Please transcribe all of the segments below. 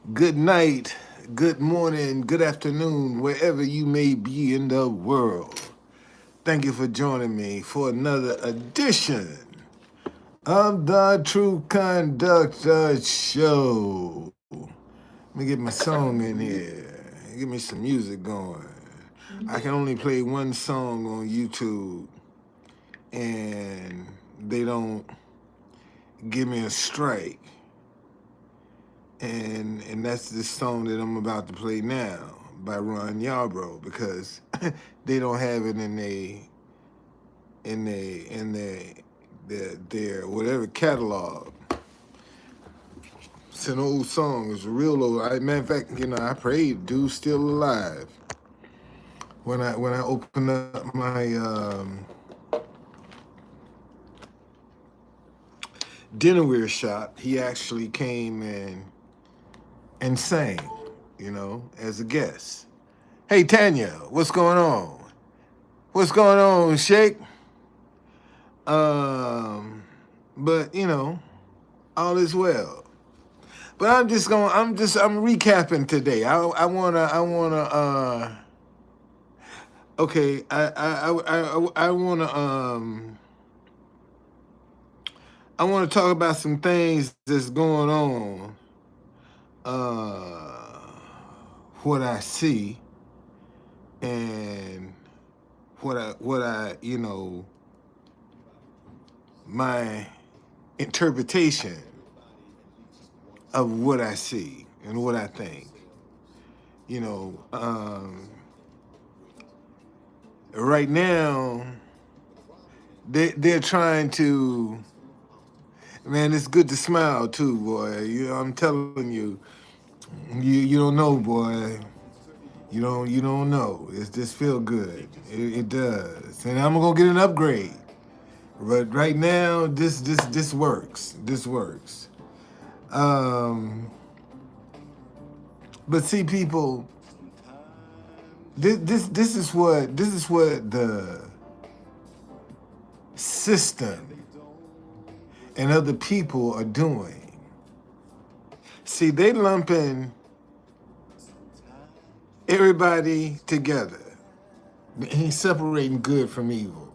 Good night, good morning, good afternoon, wherever you may be in the world. Thank you for joining me for another edition of the True Conductor Show. Let me get my song in here. Give me some music going. I can only play one song on YouTube, and they don't give me a strike. And that's the song that I'm about to play now by Ron Yarbrough because they don't have it in their whatever catalog. It's an old song. It's a real old. Matter of fact, I prayed, dude's still alive. When I opened up my dinnerware shop, he actually came and sang, as a guest. Hey Tanya, what's going on? What's going on, Shake? Um, but all is well. But I'm recapping today. Okay, I wanna talk about some things that's going on. Uh, what I see and what I my interpretation of what I see and what I think. You know, um, right now they're trying to. Man, it's good to smile too, boy. I'm telling you, you don't know, boy. You don't know. It's just feel good. It does, and I'm gonna get an upgrade. But right now, this works. This works. Um, but see, people, this is what the system and other people are doing. See, they lumping everybody together. He's separating good from evil.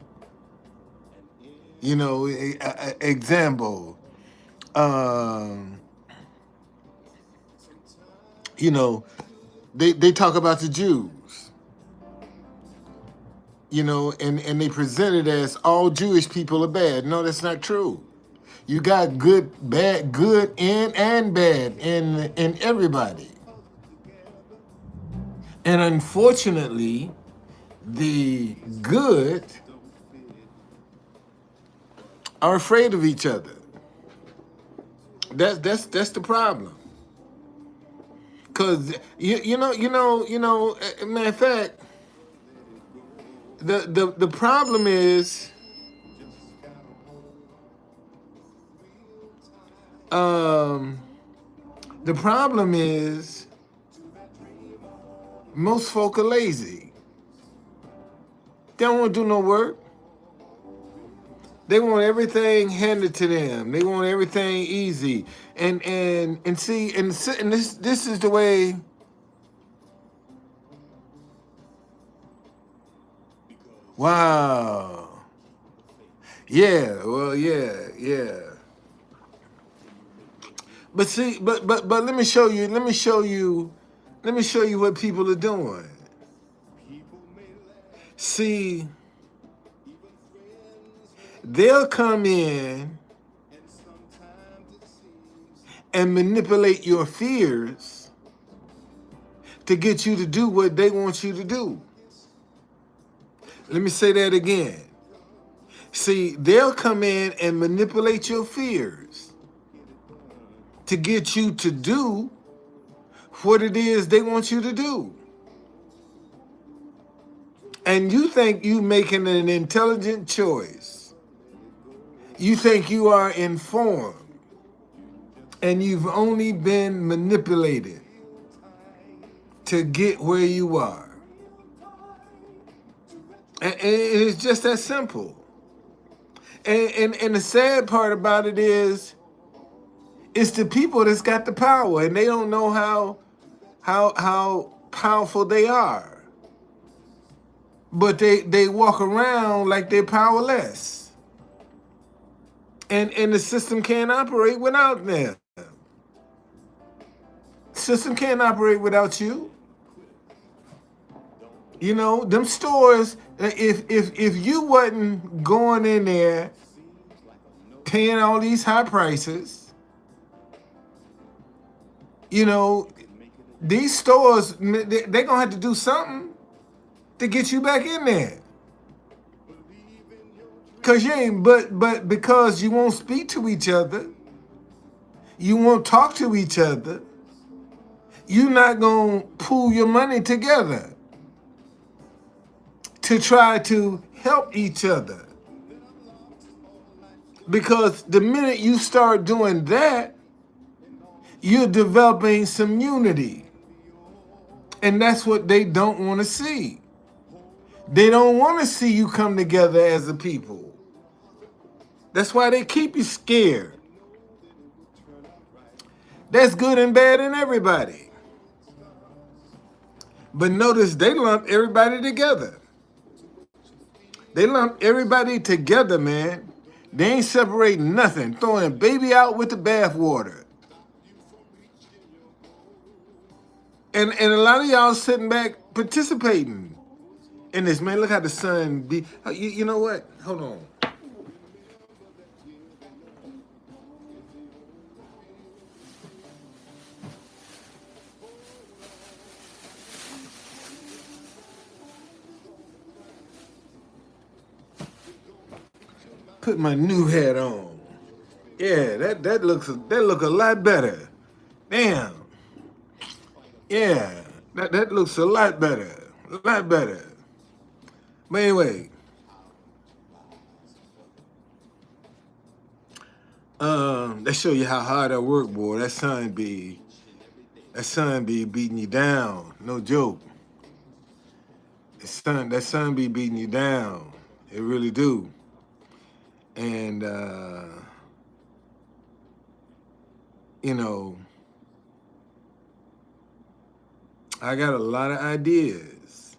Example. Um, you know, they talk about the Jews. And they present it as all Jewish people are bad. No, that's not true. You got good, bad, good in and bad in everybody. And unfortunately, the good are afraid of each other. That's the problem. Cause matter of fact, the problem is um the problem is most folk are lazy. They don't want to do no work. They want everything handed to them. They want everything easy. And see, and this is the way. Wow. Yeah. Well. Yeah. Yeah. But see. But let me show you. Let me show you. Let me show you what people are doing. See, they'll come in and manipulate your fears to get you to do what they want you to do. Let me say that again. See, they'll come in and manipulate your fears to get you to do what it is they want you to do. And you think you making an intelligent choice. You think you are informed. And you've only been manipulated to get where you are. And it's just that simple. And the sad part about it is It's the people that's got the power, and they don't know how powerful they are. But they walk around like they're powerless. And the system can't operate without them. System can't operate without you. You know, them stores, if you wasn't going in there paying all these high prices, you know, these stores, they're gonna have to do something to get you back in there. Cause you ain't, but because you won't speak to each other, you won't talk to each other, you're not gonna pool your money together to try to help each other. Because the minute you start doing that, you're developing some unity. And that's what they don't want to see. They don't want to see you come together as a people. That's why they keep you scared. That's good and bad in everybody. But notice they lump everybody together. They lump everybody together, man. They ain't separating nothing, throwing a baby out with the bathwater. And a lot of y'all sitting back participating in this, man. Look how the sun be. You know what? Hold on. Put my new hat on. Yeah, that looks a lot better. Damn. Yeah, that looks a lot better. A lot better. But anyway, that show you how hard I work, boy. That sun be beating you down. No joke. That sun be beating you down. It really do. And you know, I got a lot of ideas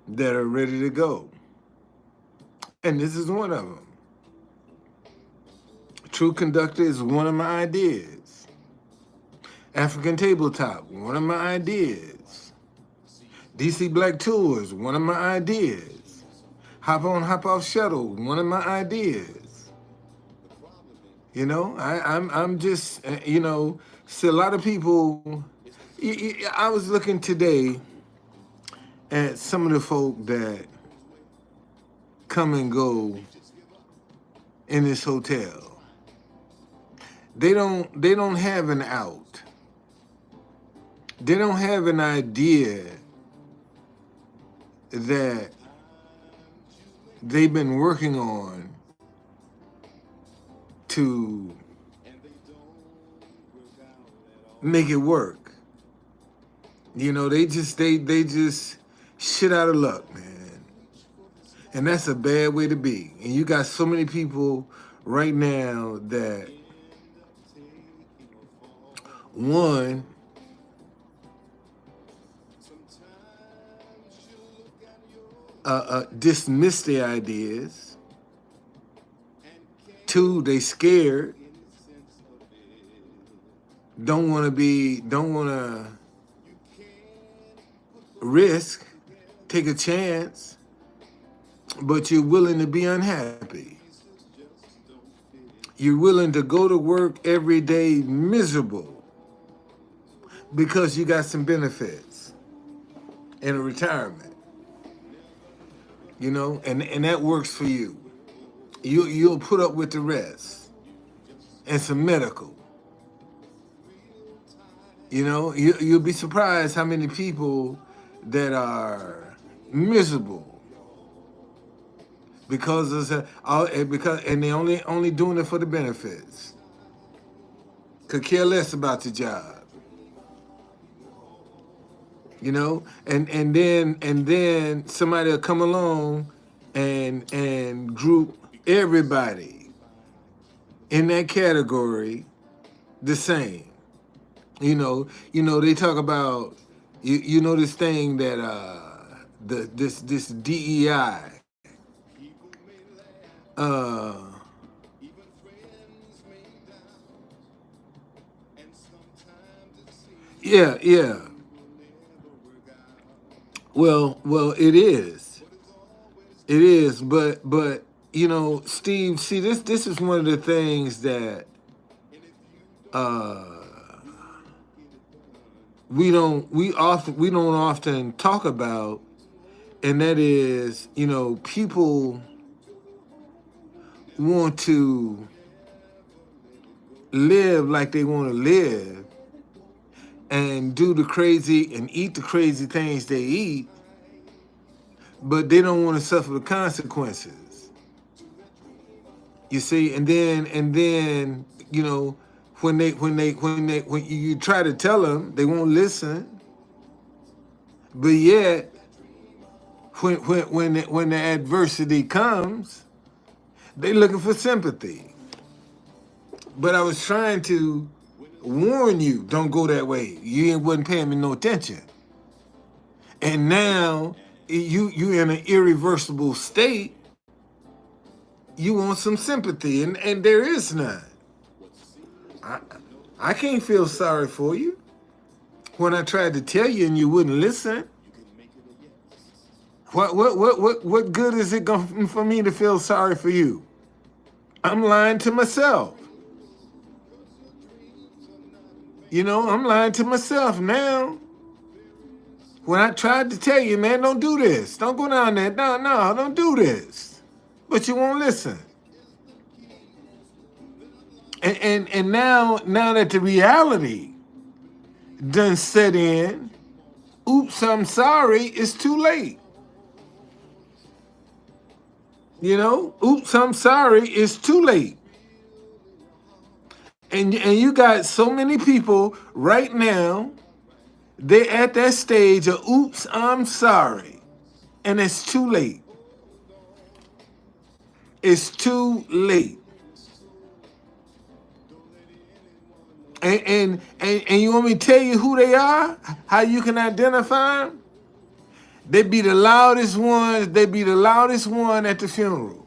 that are ready to go. And this is one of them. True Conductor is one of my ideas. African Tabletop, one of my ideas. DC Black Tours, one of my ideas. Hop on, hop off shuttle, one of my ideas. You know, I'm just, you know, see a lot of people. I was looking today at some of the folk that come and go in this hotel. They don't have an out. They don't have an idea that they've been working on to make it work. You know, they just shit out of luck, man. And that's a bad way to be. And you got so many people right now that, one, dismiss their ideas. Two, they scared. Don't want to risk, take a chance, but you're willing to be unhappy. You're willing to go to work every day miserable because you got some benefits and a retirement. You know, and that works for you. You'll put up with the rest and some medical. You know, you'll be surprised how many people that are miserable because they only doing it for the benefits. Could care less about the job. You know, and then somebody will come along and group everybody in that category the same. They talk about this thing that this DEI. Uh, yeah, yeah. Well, it is. It is, but Steve, see this is one of the things that uh we don't often talk about, and that is, people want to live like they want to live and do the crazy and eat the crazy things they eat, but they don't want to suffer the consequences. You see, and then when you try to tell them, they won't listen. But yet, when the adversity comes, they looking for sympathy. But I was trying to warn you, don't go that way. You wasn't paying me no attention. And now you in an irreversible state. You want some sympathy, and there is none. I I can't feel sorry for you when I tried to tell you and you wouldn't listen. What good is it going for me to feel sorry for you? I'm lying to myself. I'm lying to myself now. When I tried to tell you, man, don't do this. Don't go down there. No, don't do this. But you won't listen. And now that the reality done set in, oops, I'm sorry, it's too late. Oops, I'm sorry, it's too late. And you got so many people right now, they're at that stage of oops, I'm sorry. And it's too late. It's too late. And you want me to tell you who they are? How you can identify them? They be the loudest ones. They be the loudest one at the funeral.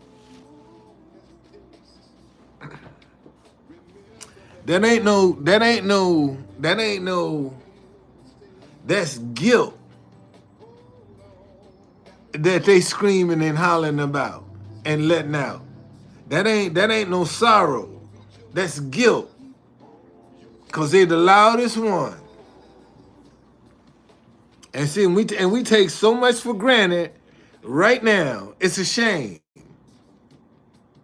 That's guilt that they screaming and hollering about and letting out. That ain't no sorrow. That's guilt. Cause they're the loudest one. And see, we take so much for granted right now. It's a shame.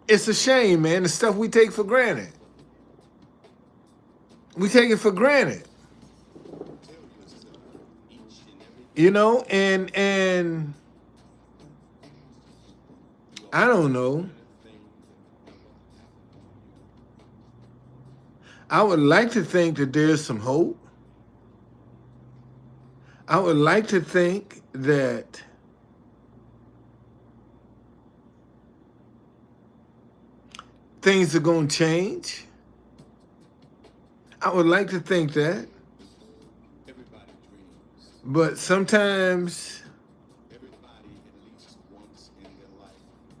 It's a shame, man, the stuff we take for granted. We take it for granted. And I don't know. I would like to think that there's some hope. I would like to think that things are going to change. I would like to think that. But sometimes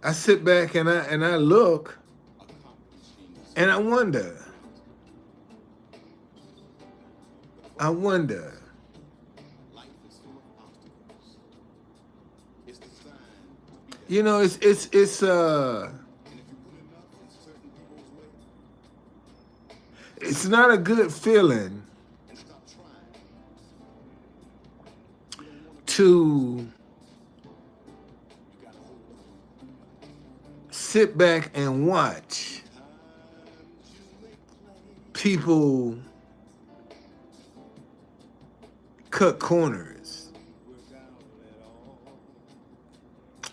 I sit back and I look and I wonder. It's not a good feeling to sit back and watch people cut corners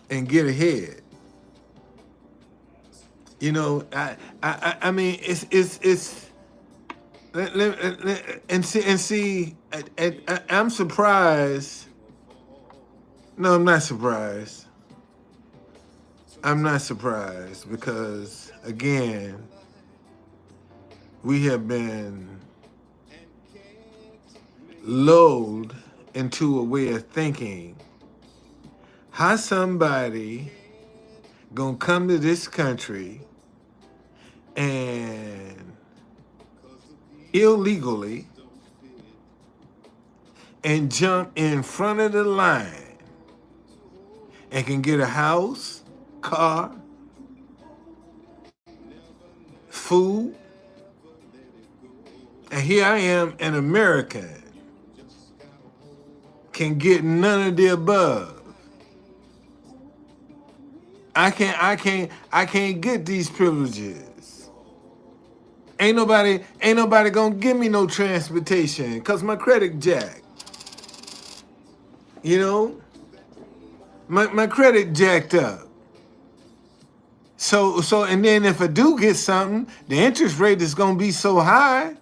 and get ahead. I mean, it's I'm surprised. No, I'm not surprised. I'm not surprised because, again, we have been lulled into a way of thinking how somebody gonna come to this country and illegally and jump in front of the line and can get a house, car, food, and here I am, an American, can get none of the above. I can't get these privileges. Ain't nobody gonna give me no transportation because my credit jacked. You know? My credit jacked up. So and then if I do get something, the interest rate is gonna be so high.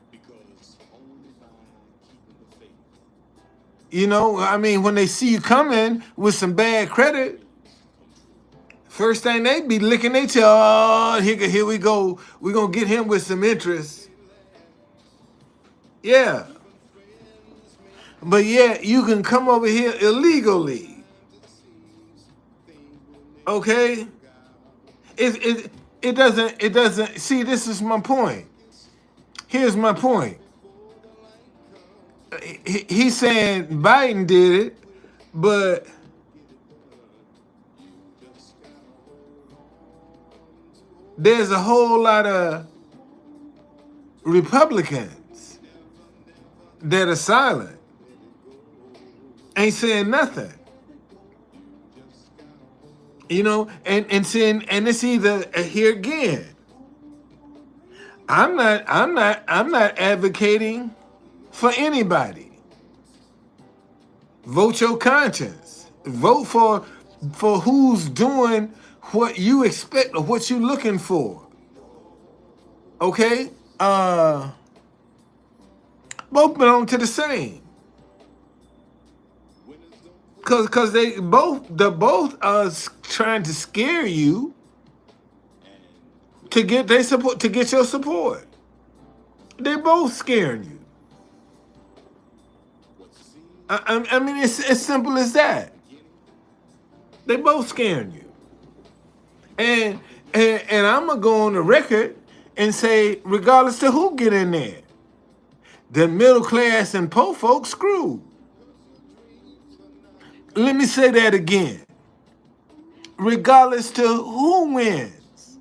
You know, I mean, when they see you coming with some bad credit, first thing they be licking their tail. Oh, here we go. We're gonna get him with some interest. Yeah. But yeah, you can come over here illegally. Okay? It doesn't see, this is my point. Here's my point. He's saying Biden did it, but there's a whole lot of Republicans that are silent, ain't saying nothing. You know, and saying, and it's either here again. I'm not advocating for anybody. Vote your conscience. Vote for who's doing what you expect or what you're looking for. Okay? Both belong to the same. Cause they're both are trying to scare you to get their support, to get your support. They're both scaring you. I mean, it's as simple as that. They both scaring you. And I'm gonna go on the record and say, regardless to who get in there, the middle class and poor folks screwed. Let me say that again. Regardless to who wins,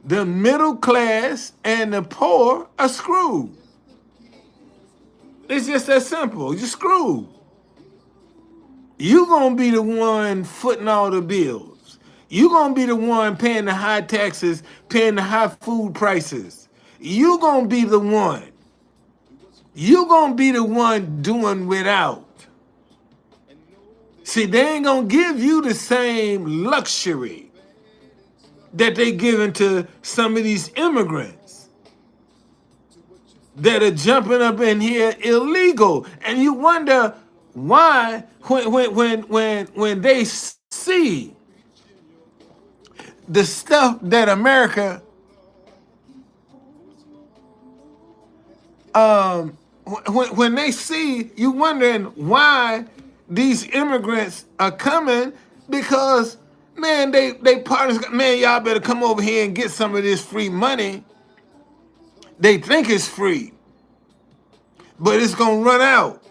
the middle class and the poor are screwed. It's just that simple. You're screwed. You're going to be the one footing all the bills. You're going to be the one paying the high taxes, paying the high food prices. You're going to be the one. You're going to be the one doing without. See, they ain't going to give you the same luxury that they giving to some of these immigrants that are jumping up in here illegal. And you wonder why when they see the stuff that America when they see, you wondering why these immigrants are coming, because man, they partners, man, y'all better come over here and get some of this free money. They think it's free, but it's gonna run out.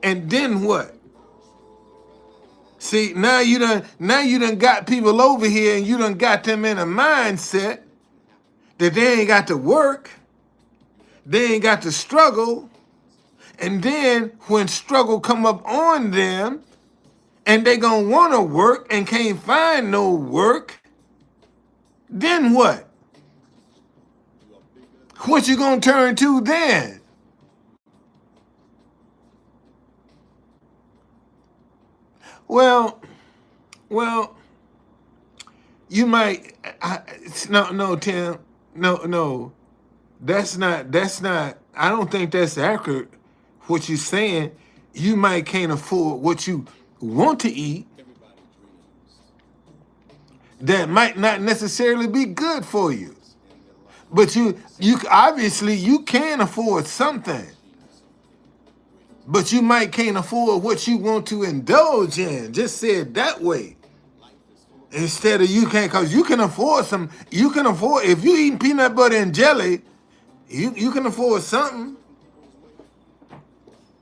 And then what? See, now you done got people over here and you done got them in a mindset that they ain't got to work, they ain't got to struggle, and then when struggle come up on them and they gonna wanna work and can't find no work, then what? What you gonna turn to then? Well, you might. No, Tim. No. That's not. I don't think that's accurate. What you're saying, you might can't afford what you want to eat. That might not necessarily be good for you. But you obviously you can afford something, but you might can't afford what you want to indulge in. Just say it that way. Instead of you can't, because you can afford some. You can afford if you eating peanut butter and jelly. You can afford something.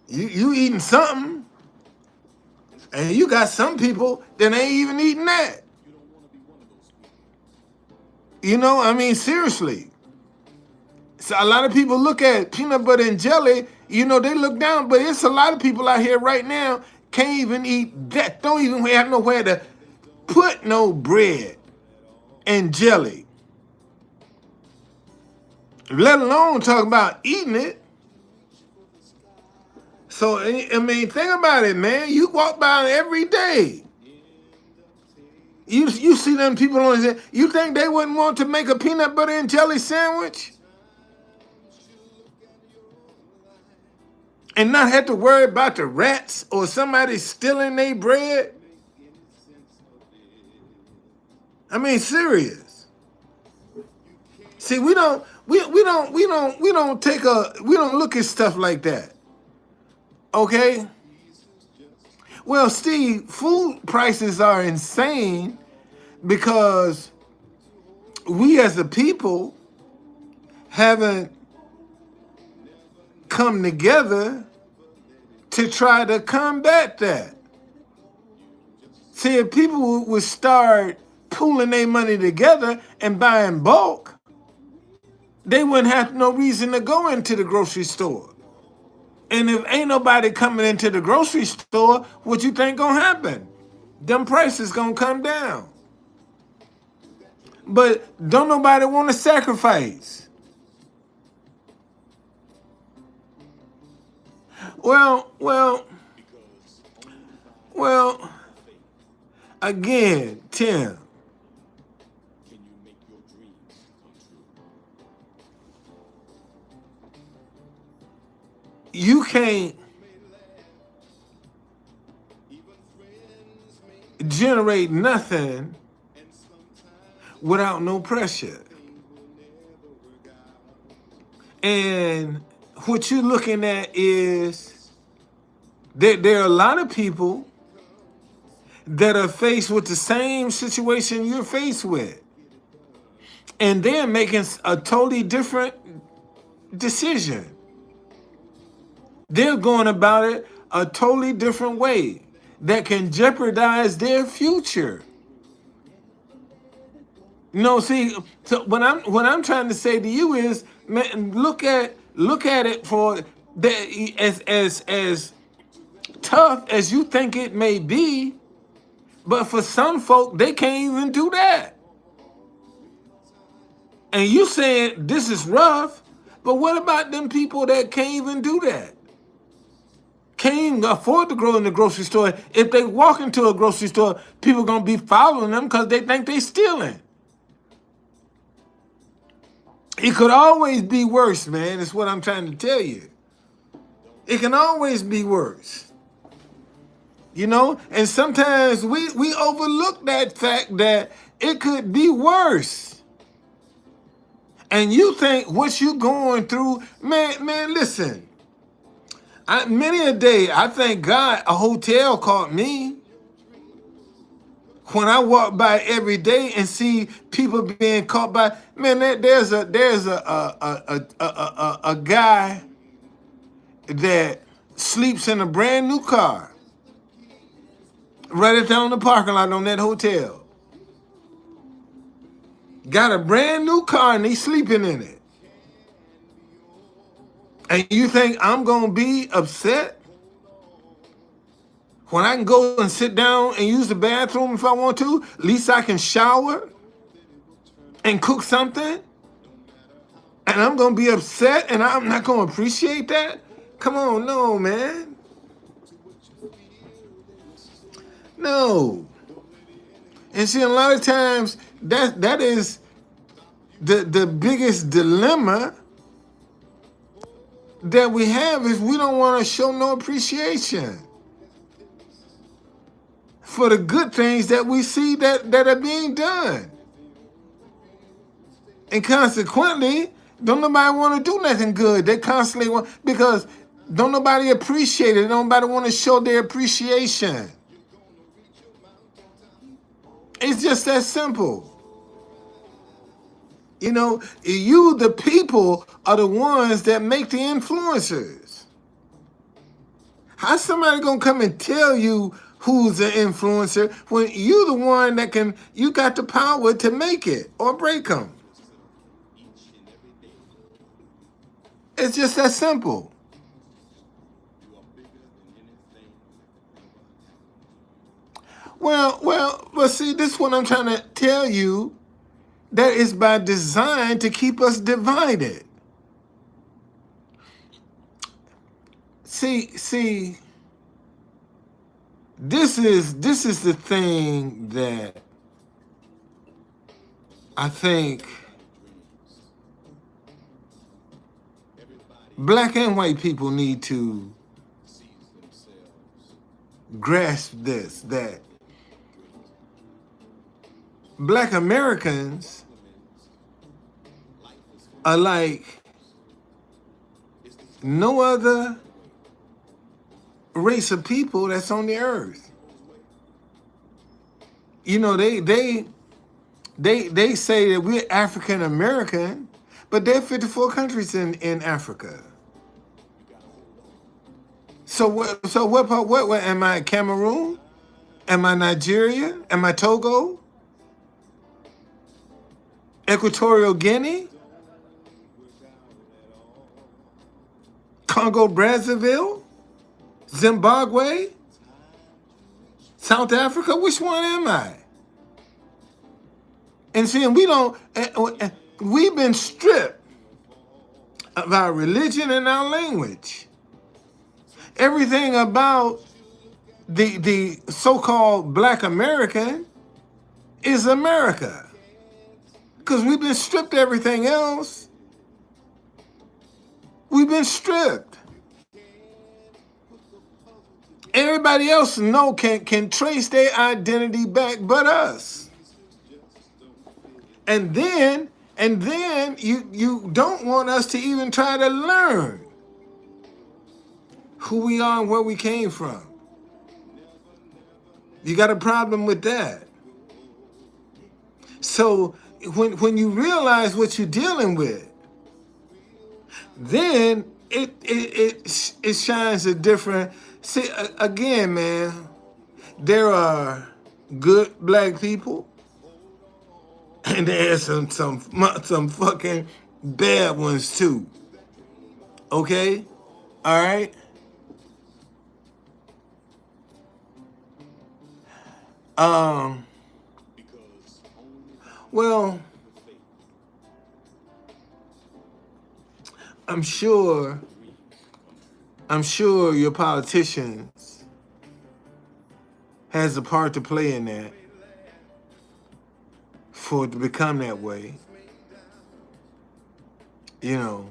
You eating something, and you got some people that ain't even eating that. You know, I mean, seriously. So a lot of people look at peanut butter and jelly, you know, they look down, but it's a lot of people out here right now can't even eat that, don't even have nowhere to put no bread and jelly, let alone talk about eating it. So, I mean, think about it, man. You walk by every day. You see them people on there, you think they wouldn't want to make a peanut butter and jelly sandwich? And not have to worry about the rats or somebody stealing their bread? I mean, serious. See, we don't look at stuff like that. Okay? Well, Steve, food prices are insane because we as a people haven't come together to try to combat that. See, if people would start pooling their money together and buying bulk, they wouldn't have no reason to go into the grocery store. And if ain't nobody coming into the grocery store, what you think gonna happen? Them prices gonna come down. But don't nobody want to sacrifice. Well, again, Tim, you can't generate nothing without no pressure. And what you're looking at is that there are a lot of people that are faced with the same situation you're faced with. And they're making a totally different decision. They're going about it a totally different way that can jeopardize their future. No, see, so what I'm trying to say to you is, man, look at it for that as tough as you think it may be, but for some folk they can't even do that. And you saying this is rough, but what about them people that can't even do that? Can't even afford to go in the grocery store. If they walk into a grocery store, people gonna be following them because they think they stealing. It could always be worse, man. That's what I'm trying to tell you. It can always be worse. You know? And sometimes we overlook that fact that it could be worse. And you think what you going through, man, listen. Many a day, I thank God a hotel caught me. When I walk by every day and see people being caught by, man, there's a guy that sleeps in a brand new car right down the parking lot on that hotel. Got a brand new car and he's sleeping in it. And you think I'm gonna be upset when I can go and sit down and use the bathroom if I want to? At least I can shower and cook something. And I'm gonna be upset and I'm not gonna appreciate that? Come on, no, man. No. And see, a lot of times that is the biggest dilemma that we have, is we don't want to show no appreciation for the good things that we see that are being done. And consequently, don't nobody want to do nothing good. They constantly want, because don't nobody appreciate it. Don't nobody want to show their appreciation. It's just that simple. You know, you, the people, are the ones that make the influencers. How's somebody gonna come and tell you who's an influencer when you the one that can, you got the power to make it or break them? It's just that simple. Well, see, this is what I'm trying to tell you. That is by design to keep us divided. See, this is the thing that I think black and white people need to grasp this, that black Americans are like no other race of people that's on the earth. You know, they say that we're African American, but there are 54 countries in Africa. So what am I, Cameroon? Am I Nigeria? Am I Togo? Equatorial Guinea? Congo Brazzaville? Zimbabwe? South Africa? Which one am I? And see, we've been stripped of our religion and our language. Everything about the so-called black American is America. Because we've been stripped of everything else. We've been stripped. Everybody else can trace their identity back but us. And then you don't want us to even try to learn who we are and where we came from. You got a problem with that. So when you realize what you're dealing with, then it shines a different. See, again, man, there are good black people, and there's some fucking bad ones too. Okay, all right. Well, I'm sure your politicians has a part to play in that for it to become that way. You know,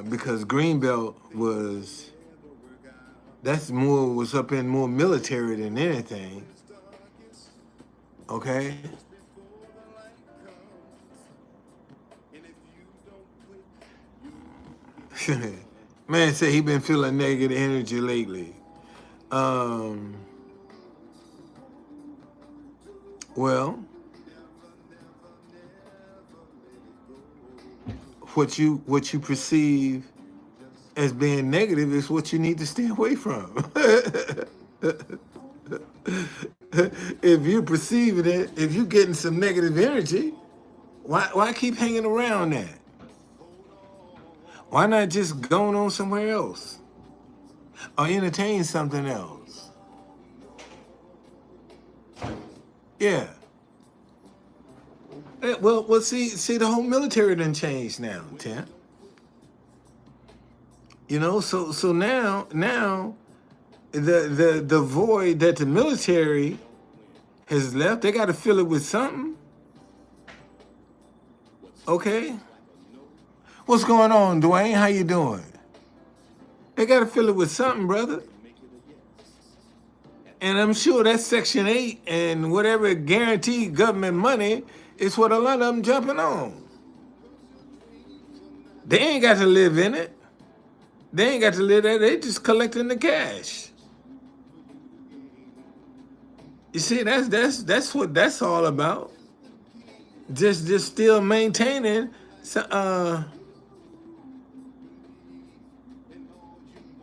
because Greenbelt was up in more military than anything. Okay. Man said he been feeling negative energy lately. Well, what you perceive as being negative is what you need to stay away from. If you're perceiving it, if you're getting some negative energy, why keep hanging around that? Why not just go on somewhere else or entertain something else? Yeah. Well, see, the whole military done changed now, Tim. You know, so now the void that the military has left, they got to fill it with something. Okay. What's going on, Dwayne? How you doing? They got to fill it with something, brother. And I'm sure that Section 8 and whatever guaranteed government money is what a lot of them jumping on. They ain't got to live in it. They ain't got to live there. They just collecting the cash. You see, that's what that's all about. Just still maintaining.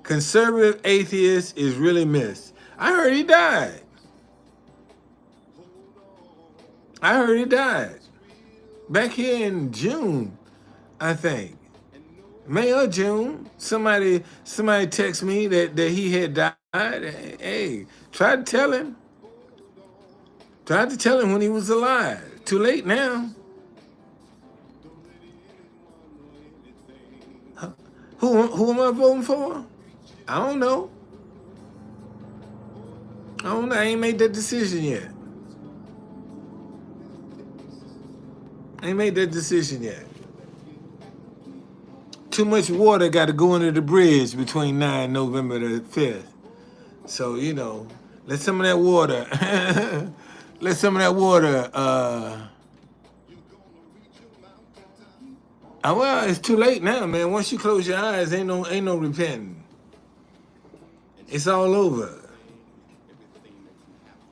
Conservative atheist is really missed. I heard he died. I heard he died back here in June, I think. May or June. Somebody text me that he had died. Hey, try to tell him. Tried to tell him when he was alive. Too late now. Who am I voting for? I don't know. I ain't made that decision yet. Too much water got to go under the bridge between now and November the 5th. So, let some of that water, well, it's too late now, man. Once you close your eyes, ain't no repenting. It's all over.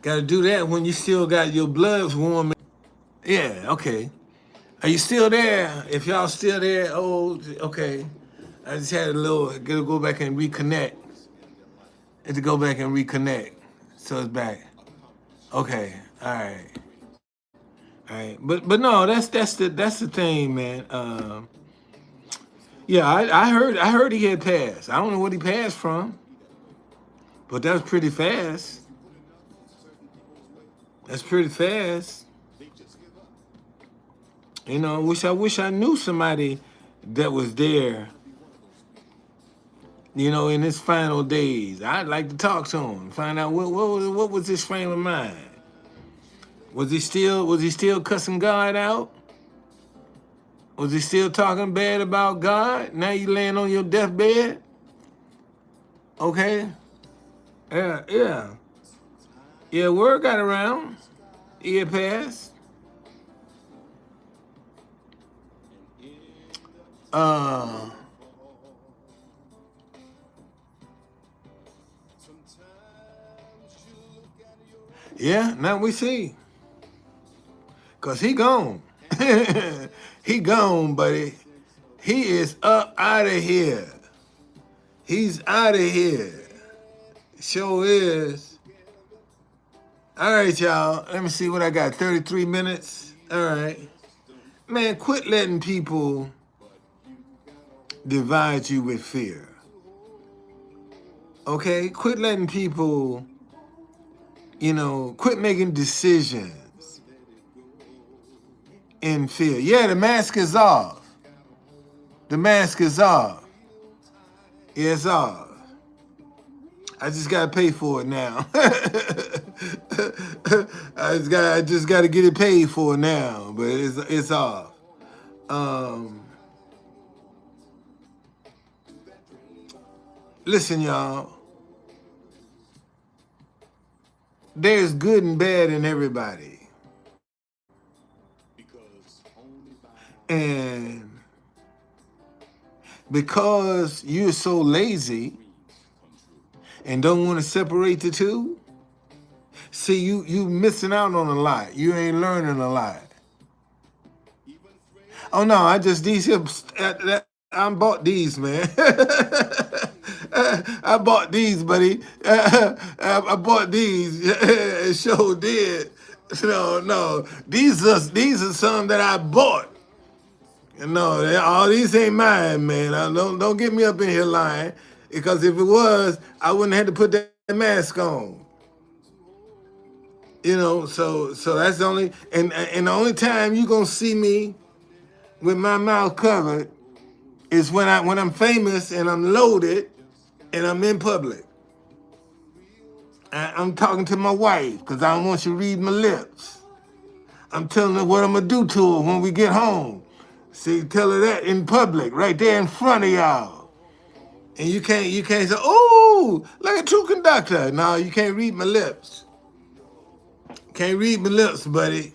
Got to do that when you still got your blood warm. Yeah, okay. Are you still there? If y'all still there, okay. I just had gotta go back and reconnect. So it's back. Okay, all right. But no, that's the thing, man. Yeah, I heard he had passed. I don't know what he passed from, but that was pretty fast. That's pretty fast. I wish I knew somebody that was there, in his final days. I'd like to talk to him, find out what was his frame of mind. Was he still cussing God out? Was he still talking bad about God? Now you laying on your deathbed? Okay. Yeah. Yeah, word got around. He had passed. Yeah, now we see. Cause he gone. He gone, buddy. He is up out of here. He's out of here. Sure is. All right, y'all. Let me see what I got. 33 minutes. All right. Man, quit letting people divide you with fear. Okay? Quit letting people, quit making decisions in fear. Yeah, the mask is off. Yeah, it's off. I just gotta pay for it now. I just gotta get it paid for now, but it's off. Listen, y'all. There's good and bad in everybody. And because you're so lazy and don't want to separate the two, see, you missing out on a lot. You ain't learning a lot. Oh no, I bought these, man. I bought these, buddy. I bought these. It sure did. No. These are some that I bought. No, all these ain't mine, man. Don't get me up in here lying. Because if it was, I wouldn't have to put that mask on. So that's the only and the only time you gonna see me with my mouth covered is when I'm famous and I'm loaded and I'm in public. I'm talking to my wife because I don't want you to read my lips. I'm telling her what I'm gonna do to her when we get home. See, tell her that in public, right there in front of y'all. And you can't say, oh, like a true conductor. No, you can't read my lips. Can't read my lips, buddy.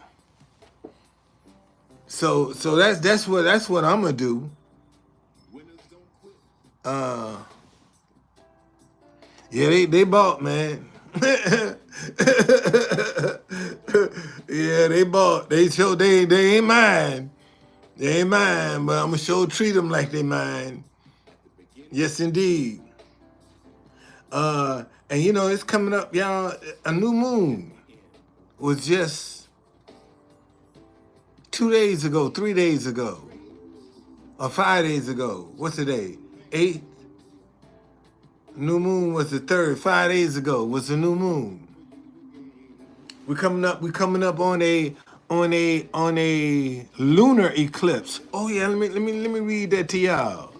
So that's what I'm gonna do. Uh, yeah, they bought, man. Yeah, they bought. They show they ain't mine. They ain't mine, but I'ma sure treat them like they mine. Yes, indeed. And you know, it's coming up, y'all. A new moon was just 2 days ago, 3 days ago, or 5 days ago. What's today? 8th. New moon was the 3rd. 5 days ago was the new moon. We're coming up on a lunar eclipse. Oh yeah, let me read that to y'all.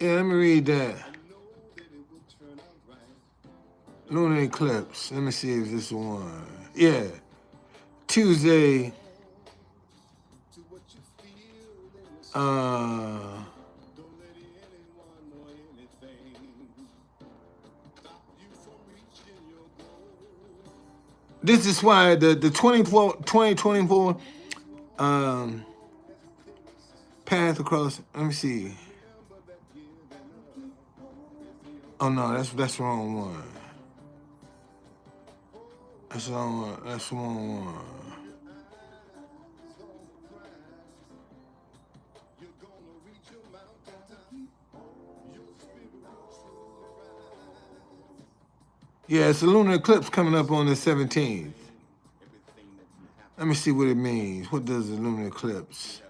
Yeah, let me read that. Lunar eclipse. Let me see if this one. Yeah. Tuesday. This is why the 2024 path across. Let me see. Oh no, that's the wrong one. That's the wrong one. That's the wrong one. Yeah, it's a lunar eclipse coming up on the 17th. Let me see what it means. What does a lunar eclipse?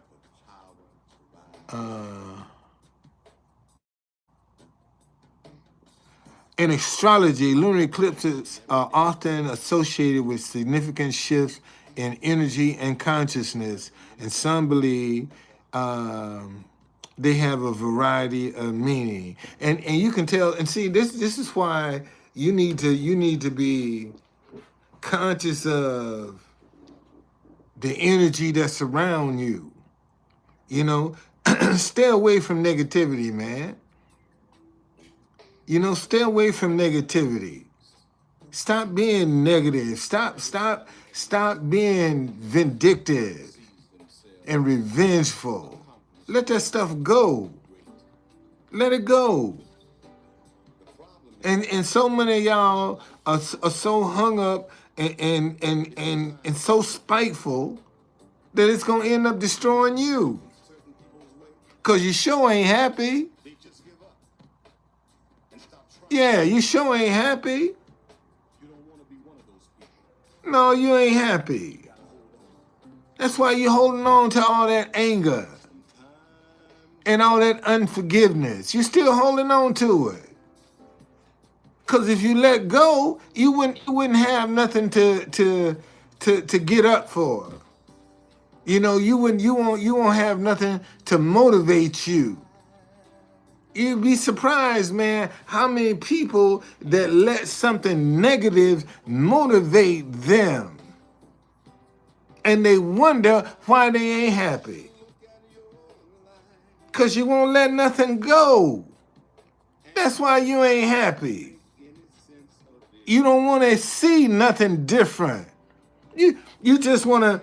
In astrology, lunar eclipses are often associated with significant shifts in energy and consciousness, and some believe they have a variety of meaning. And you can tell. And see, this is why you need to be conscious of the energy that's around you. You know, stay away from negativity, man. You know, stay away from negativity. Stop being negative. Stop being vindictive and revengeful. Let that stuff go. Let it go. And so many of y'all are so hung up and so spiteful that it's gonna end up destroying you. Cause you sure ain't happy. Yeah, you sure ain't happy. No, you ain't happy. That's why you're holding on to all that anger and all that unforgiveness. You're still holding on to it. Cause if you let go, you wouldn't have nothing to get up for. You know, you won't have nothing to motivate you. You'd be surprised, man, how many people that let something negative motivate them. And they wonder why they ain't happy. Because you won't let nothing go. That's why you ain't happy. You don't want to see nothing different. You just want to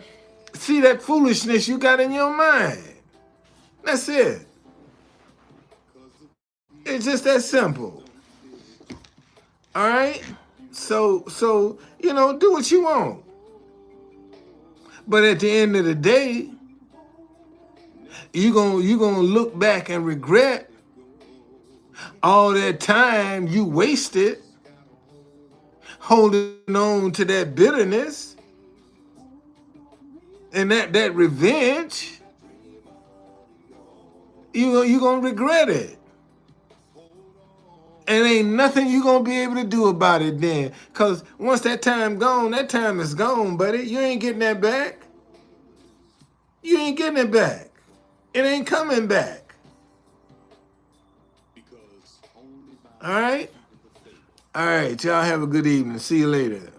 see that foolishness you got in your mind. That's it. It's just that simple. All right? So you know, do what you want. But at the end of the day, you're gonna look back and regret all that time you wasted holding on to that bitterness and that revenge. You're gonna regret it. And ain't nothing you gonna be able to do about it then. Cause once that time gone, that time is gone, buddy. You ain't getting that back. You ain't getting it back. It ain't coming back. All right? All right, y'all have a good evening. See you later.